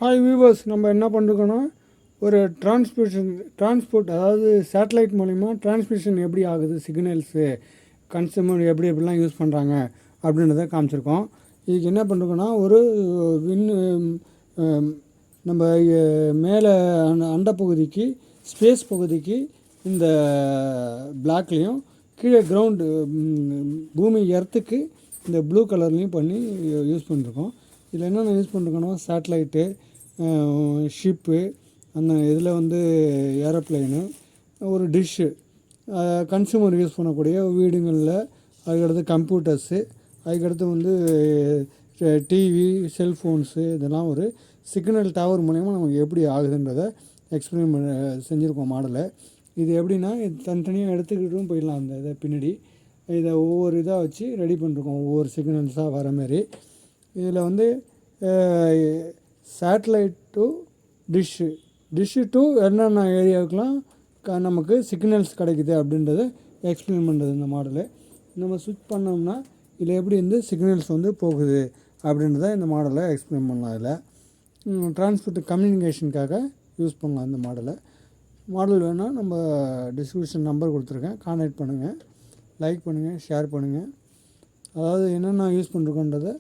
Hi viewers, நம்ம என்ன பண்ணிருக்கோன்னா ஒரு டிரான்ஸ்போர்ட் அதாவது சேட்டலைட் மூலிமா டிரான்ஸ்மிஷன் எப்படி ஆகுது, சிக்னல்ஸு கன்சூமர் எப்படிலாம் யூஸ் பண்ணுறாங்க அப்படின்றத காமிச்சிருக்கோம். இதுக்கு என்ன பண்ணிருக்கோன்னா ஒரு நம்ம மேலே அண்டப்பகுதிக்கு ஸ்பேஸ் பகுதிக்கு இந்த பிளாக்லேயும் கீழே கிரவுண்டு பூமி எர்த்துக்கு இந்த ப்ளூ கலர்லேயும் பண்ணி யூஸ் பண்ணிருக்கோம். இதில் என்னென்ன யூஸ் பண்ணிருக்கோன்னா சேட்டலைட்டு, ஷிப்பு, அந்த இதில் ஏரோப்ளைனு, ஒரு டிஷ்ஷு, கன்சூமர் யூஸ் பண்ணக்கூடிய வீடுங்களில், அதுக்கடுத்து கம்ப்யூட்டர்ஸு, அதுக்கடுத்து டிவி, செல்ஃபோன்ஸு, இதெல்லாம் ஒரு சிக்னல் டவர் மூலயமா நமக்கு எப்படி ஆகுதுன்றதை எக்ஸ்பிளைன் செஞ்சுருக்கோம் மாடலை. இது எப்படின்னா இது தனித்தனியாக எடுத்துக்கிட்டும் போயிடலாம். அந்த இதை பின்னாடி இதை ஒவ்வொரு இதாக வச்சு ரெடி பண்ணிருக்கோம், ஒவ்வொரு சிக்னல்ஸாக வர மாதிரி. இதில் சேட்டலைட் டு டிஷ்ஷு டு என்னென்ன ஏரியாவுக்கெலாம் நமக்கு சிக்னல்ஸ் கிடைக்குது அப்படின்றத எக்ஸ்பிளைன் பண்ணுறது இந்த மாடலு. நம்ம ஸ்விட்ச் பண்ணோம்னா இதில் எப்படி சிக்னல்ஸ் போகுது அப்படின்றத இந்த மாடலை எக்ஸ்பிளைன் பண்ணலாம். இதில் டிரான்ஸ்போர்ட் கம்யூனிகேஷனுக்காக யூஸ் பண்ணலாம் இந்த மாடல் வேணால் நம்ம டிஸ்கிரிப்ஷன் நம்பர் கொடுத்துருக்கேன், கான்டாக்ட் பண்ணுங்கள், லைக் பண்ணுங்கள், ஷேர் பண்ணுங்கள். அதாவது என்னென்ன யூஸ் பண்ணிருக்கோன்றதை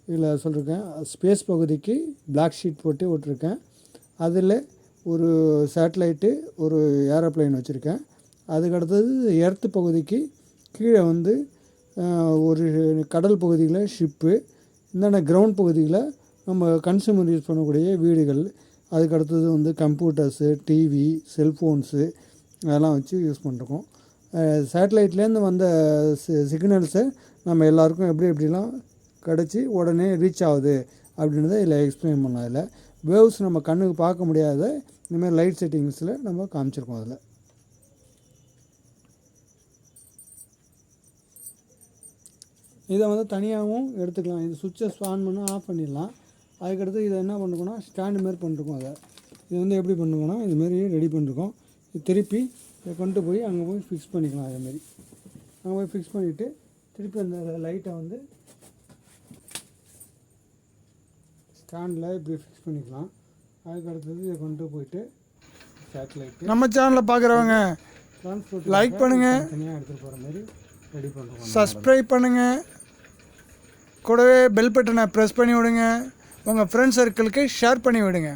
இதில் சொல்லியிருக்கேன். ஸ்பேஸ் பகுதிக்கு பிளாக் ஷீட் போட்டு விட்டுருக்கேன். அதில் ஒரு சேட்டலைட்டு, ஒரு ஏரோப்ளைன் வச்சுருக்கேன். அதுக்கடுத்தது எர்த்து பகுதிக்கு கீழே ஒரு கடல் பகுதியில் ஷிப்பு, இந்தாண்ட கிரவுண்ட் பகுதியில் நம்ம கன்சூமர் யூஸ் பண்ணக்கூடிய வீடுகள், அதுக்கடுத்தது கம்ப்யூட்டர்ஸு, டிவி, செல்ஃபோன்ஸு, அதெல்லாம் வச்சு யூஸ் பண்ணிருக்கோம். சேட்டலைட்லேருந்து வந்த சிக்னல்ஸை நம்ம எல்லாருக்கும் எப்படிலாம் கிடச்சி உடனே ரீச் ஆகுது அப்படின்றத இதில் எக்ஸ்பிளைன் பண்ணலாம். இதில் வேவ்ஸ் நம்ம கண்ணுக்கு பார்க்க முடியாத இந்தமாதிரி லைட் செட்டிங்ஸில் நம்ம காமிச்சிருக்கோம். அதில் இதை தனியாகவும் எடுத்துக்கலாம். இது சுவிட்சை ஆன் பண்ணால் ஆஃப் பண்ணிடலாம். அதுக்கடுத்து இதை என்ன பண்ணிருக்கோன்னா ஸ்டாண்டு மாரி பண்ணிருக்கோம். அதை இது எப்படி பண்ணிருக்கோன்னா இதுமாரி ரெடி பண்ணிருக்கோம். இது திருப்பி இதை கொண்டு போய் அங்கே போய் ஃபிக்ஸ் பண்ணிக்கலாம். அதேமாரி அங்கே போய் ஃபிக்ஸ் பண்ணிவிட்டு திருப்பி அந்த லைட்டை ஸ்டாண்டில் இப்படி ஃபிக்ஸ் பண்ணிக்கலாம். அதுக்கு அடுத்தது இதை கொண்டு போயிட்டு சேட்டலைட்டு நம்ம சேனலில் பார்க்குறவங்க டிரான்ஸ்போர்ட் லைக் பண்ணுங்கள், தனியாக எடுத்துகிட்டு போகிற மாதிரி ரெடி பண்ணுறோம். சப்ஸ்கிரைப் பண்ணுங்கள், கூடவே பெல் பட்டனை ப்ரெஸ் பண்ணி விடுங்க, உங்கள் ஃப்ரெண்ட்ஸ் சர்க்கிளுக்கு ஷேர் பண்ணி விடுங்க.